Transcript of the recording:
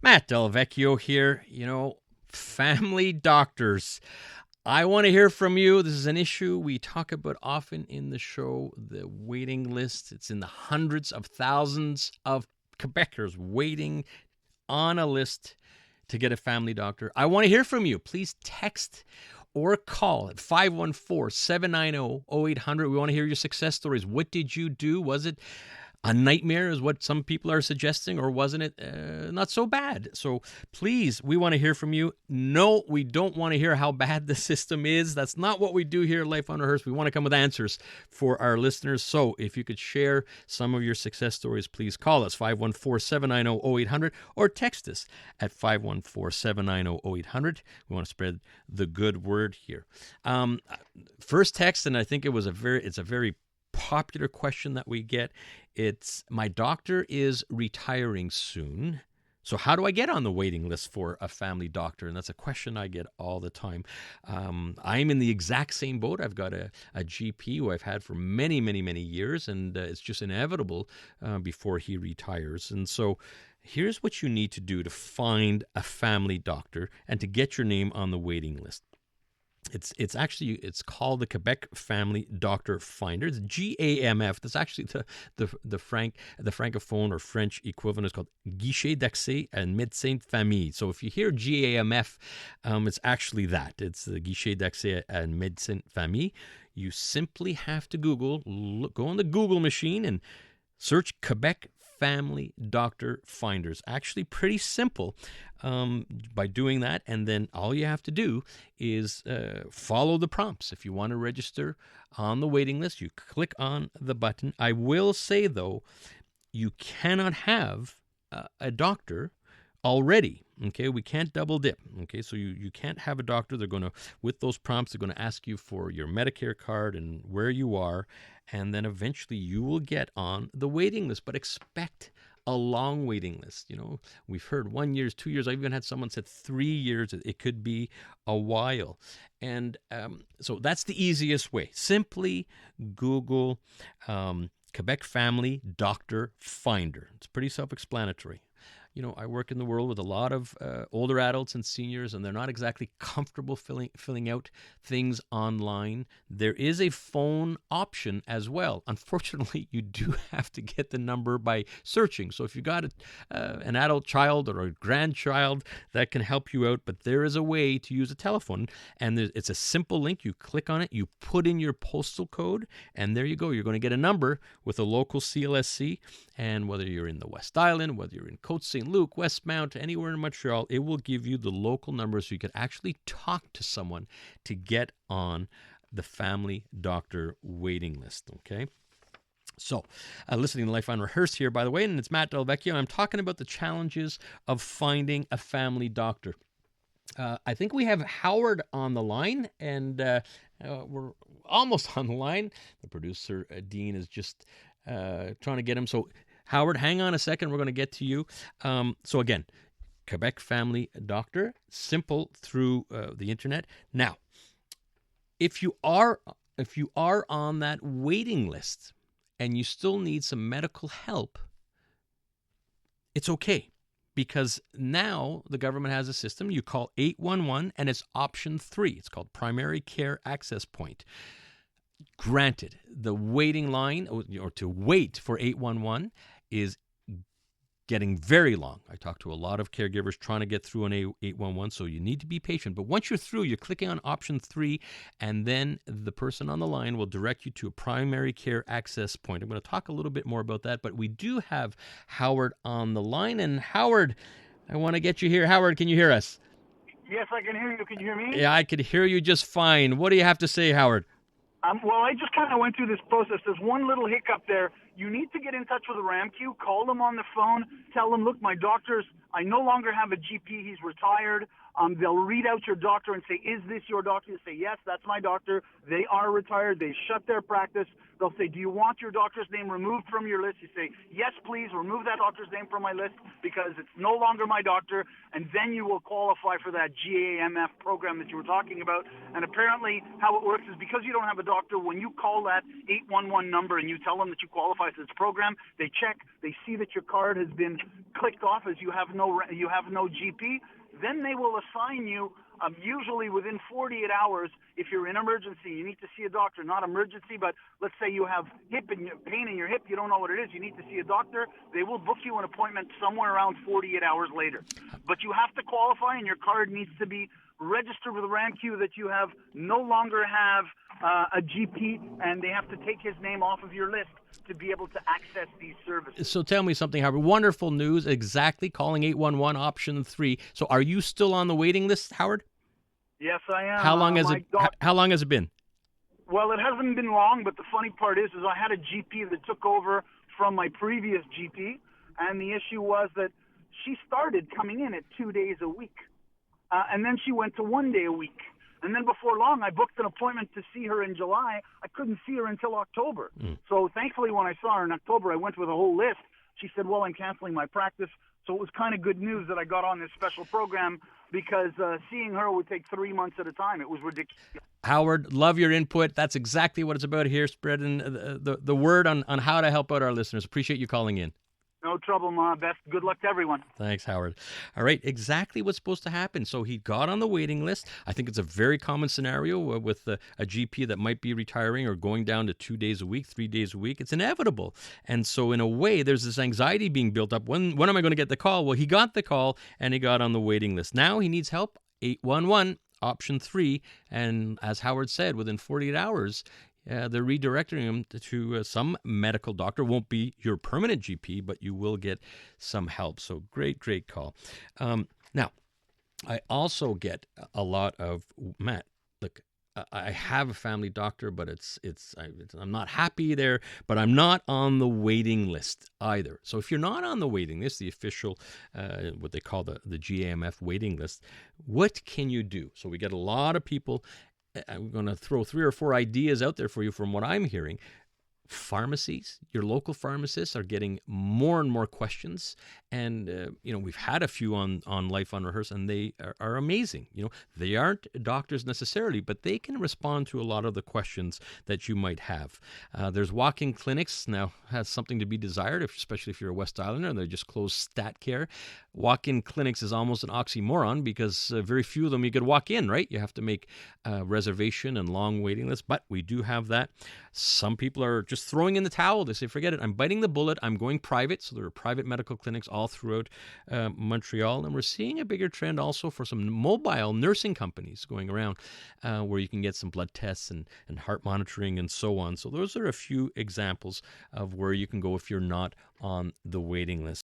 Matt Delvecchio here. Family doctors. I want to hear from you. This is an issue we talk about often in the show. The waiting list. It's in the hundreds of thousands of Quebeckers waiting on a list to get a family doctor. I want to hear from you. Please text or call at 514-790-0800. We want to hear your success stories. What did you do? Was it a nightmare is what some people are suggesting, or wasn't it not so bad? So please, we want to hear from you. No, we don't want to hear how bad the system is. That's not what we do here at Life Unrehearsed. We want to come with answers for our listeners. So if you could share some of your success stories, please call us 514-790-0800 or text us at 514-790-0800. We want to spread the good word here. First text, and I think it's a very popular question that we get. It's, my doctor is retiring soon, so how do I get on the waiting list for a family doctor? And that's a question I get all the time. I'm in the exact same boat. I've got a GP who I've had for many, many, many years, and it's just inevitable before he retires. And so here's what you need to do to find a family doctor and to get your name on the waiting list. It's called the Quebec Family Doctor Finder. It's GAMF. That's actually the francophone or French equivalent is called Guichet d'accès à médecin de famille. So if you hear GAMF, it's actually that. It's the Guichet d'accès à médecin de famille. You simply have to go on the Google machine and search Quebec Family Doctor Finders. Actually pretty simple by doing that, and then all you have to do is follow the prompts. If you want to register on the waiting list, you click on the button. I will say, though, you cannot have a doctor already. Okay, we can't double dip. Okay, so you can't have a doctor. They're going to, with those prompts, they're going to ask you for your Medicare card and where you are, and then eventually you will get on the waiting list. But expect a long waiting list. We've heard 1 year, 2 years. I even had someone said 3 years. It could be a while. And so that's the easiest way. Simply Google Quebec Family Doctor Finder. It's pretty self-explanatory. I work in the world with a lot of older adults and seniors, and they're not exactly comfortable filling out things online. There is a phone option as well. Unfortunately, you do have to get the number by searching. So if you got an adult child or a grandchild, that can help you out. But there is a way to use a telephone, and it's a simple link. You click on it, you put in your postal code, and there you go. You're going to get a number with a local CLSC, and whether you're in the West Island, whether you're in Côte St. Luke, Westmount, anywhere in Montreal, it will give you the local number so you can actually talk to someone to get on the family doctor waiting list, okay? So, listening to Life Unrehearsed here, by the way, and it's Matt Delvecchio. I'm talking about the challenges of finding a family doctor. I think we have Howard on the line, and we're almost on the line. The producer, Dean, is just trying to get him. So, Howard, hang on a second. We're going to get to you. So again, Quebec Family Doctor, simple through the internet. Now, if you are on that waiting list and you still need some medical help, it's okay, because now the government has a system. You call 811 and it's option 3. It's called Primary Care Access Point. Granted, the waiting line or to wait for 811 is getting very long. I talk to a lot of caregivers trying to get through an 811, so you need to be patient. But once you're through, you're clicking on option 3, and then the person on the line will direct you to a primary care access point. I'm going to talk a little bit more about that, but we do have Howard on the line. And Howard, I want to get you here. Howard, can you hear us? Yes, I can hear you. Can you hear me? Yeah, I could hear you just fine. What do you have to say, Howard? Well, I just kind of went through this process. There's one little hiccup there. You need to get in touch with the RAMQ, call them on the phone, tell them, look, my doctor's, I no longer have a GP, he's retired. They'll read out your doctor and say, is this your doctor? You say, yes, that's my doctor. They are retired. They shut their practice. They'll say, do you want your doctor's name removed from your list? You say, yes, please, remove that doctor's name from my list because it's no longer my doctor, and then you will qualify for that GAMF program that you were talking about. And apparently how it works is because you don't have a doctor, when you call that 811 number and you tell them that you qualify for this program, they check, they see that your card has been clicked off as you have no GP, then they will assign you, usually within 48 hours, if you're in emergency, you need to see a doctor, not emergency, but let's say you have pain in your hip, you don't know what it is, you need to see a doctor, they will book you an appointment somewhere around 48 hours later. But you have to qualify, and your card needs to be registered with RAMQ that you have no longer have a GP, and they have to take his name off of your list to be able to access these services. So tell me something, Howard. Wonderful news. Exactly. Calling 811 option 3. So are you still on the waiting list, Howard? Yes, I am. How long has it been? Well, it hasn't been long, but the funny part is I had a GP that took over from my previous GP, and the issue was that she started coming in at 2 days a week, and then she went to 1 day a week. And then before long, I booked an appointment to see her in July. I couldn't see her until October. So thankfully, when I saw her in October, I went with a whole list. She said, well, I'm canceling my practice. So it was kind of good news that I got on this special program because seeing her would take 3 months at a time. It was ridiculous. Howard, love your input. That's exactly what it's about here, spreading the word on how to help out our listeners. Appreciate you calling in. No trouble, Ma. Best. Good luck to everyone. Thanks, Howard. All right, exactly what's supposed to happen. So he got on the waiting list. I think it's a very common scenario with a GP that might be retiring or going down to 2 days a week, 3 days a week. It's inevitable. And so in a way, there's this anxiety being built up. When am I going to get the call? Well, he got the call and he got on the waiting list. Now he needs help. 811, option 3. And as Howard said, within 48 hours, they're redirecting him to some medical doctor. Won't be your permanent GP, but you will get some help. So great call. Now, I also get a lot of, Matt, look, I have a family doctor, but I'm not happy there, but I'm not on the waiting list either. So if you're not on the waiting list, the official, what they call the GAMF waiting list, what can you do? So we get a lot of people. I'm going to throw 3 or 4 ideas out there for you from what I'm hearing. Pharmacies, your local pharmacists are getting more and more questions. And, we've had a few on Life on Rehearse, and they are amazing. They aren't doctors necessarily, but they can respond to a lot of the questions that you might have. There's walk-in clinics. Now, has something to be desired, especially if you're a West Islander and they just closed stat care. Walk-in clinics is almost an oxymoron because very few of them you could walk in, right? You have to make a reservation and long waiting lists, but we do have that. Some people are just throwing in the towel. They say, forget it. I'm biting the bullet. I'm going private. So there are private medical clinics all throughout Montreal. And we're seeing a bigger trend also for some mobile nursing companies going around where you can get some blood tests and heart monitoring and so on. So those are a few examples of where you can go if you're not on the waiting list.